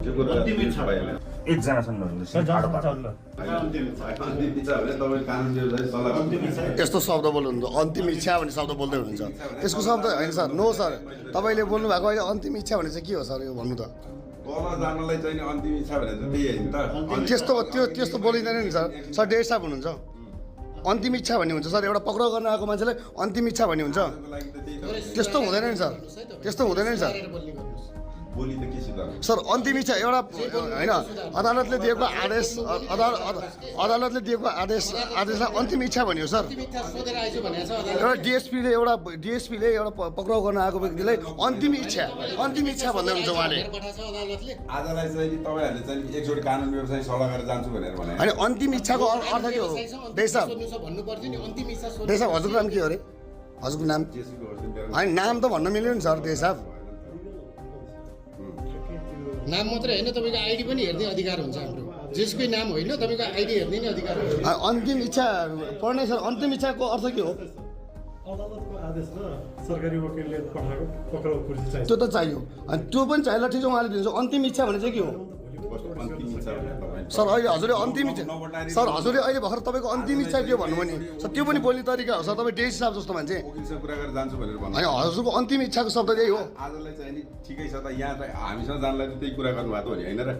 त्यो कुरा भएन। एकजना सुन्नुहुन्छ यस्तो शब्द बोल्नुहुन्छ अन्तिम इच्छा भन्ने शब्द बोल्दै हुनुहुन्छ यसको शब्द होइन सर नो सर तपाईँले बोल्नु भएको अहिले अन्तिम इच्छा भने चाहिँ के हो सर यो भन्नु त तल जानलाई चाहिँ अन्तिम इच्छा भनेर चाहिँ त्यही होइन त। त्यस्तो बोलिँदैन नि सर सर डेढ साहब हुनुहुन्छ अन्तिम इच्छा भन्ने हुन्छ सर एउटा पक्राउ गर्न आएको मान्छेलाई अन्तिम इच्छा भन्ने हुन्छ त्यस्तो हुँदैन नि सर त्यस्तो हुँदैन नि सर बोली त के सिद्धान्त सर अन्तिम इच्छा एउटा होइन अदालतले दिएको आदेश अदालतले दिएको आदेशलाई अन्तिम इच्छा भन्यो सर एउटा डिएसपीले एउटा पक्राउ गर्न आएको व्यक्तिलाई अन्तिम इच्छा भन्दै हुन्छ उहाँले आजलाई चाहिँ तपाईँहरूले चाहिँ एकचोटि कानुन व्यवसाय सल्लाह गरेर जान्छु भनेर भने होइन अन्तिम इच्छाको अर्थ के हो देशसाब हजुरको नाम के हो अरे हजुरको नाम होइन नाम त भन्न मिल्यो नि सर देशसाब नाम मात्रै होइन तपाईँको आइडी पनि हेर्ने अधिकार हुन्छ हाम्रो जसकै नाम होइन तपाईँको आइडी हेर्ने नै अधिकार हुन्छ अन्तिम इच्छा पढ्ने सर अन्तिम इच्छाको अर्थ के हो अदालतको आदेश र सरकारी वकिलले पठाएको पक्राउ कुर्सी चाहिन्छ त्यो त चाहियो अनि त्यो पनि चाहिएला ठिक छ उहाँले दिन्छ अन्तिम इच्छा भने चाहिँ के हो अन्तिम इच्छा भनेर तपाईँ सर अहिले हजुरले अन्तिम इच्छा सर हजुरले अहिले भर्खर तपाईँको अन्तिम इच्छा के भन्नुभयो नि सर त्यो पनि बोल्ने तरिका हो सर तपाईँ डेट हिसाब जस्तो मान्छे वकिलसँग कुरा गरेर जान्छु भनेर भन्नु होइन हजुरको अन्तिम इच्छाको शब्द त्यही हो आजलाई चाहिँ नि ठिकै छ त यहाँ चाहिँ हामीसँग जानलाई त त्यही कुरा गर्नुभएको हो नि होइन र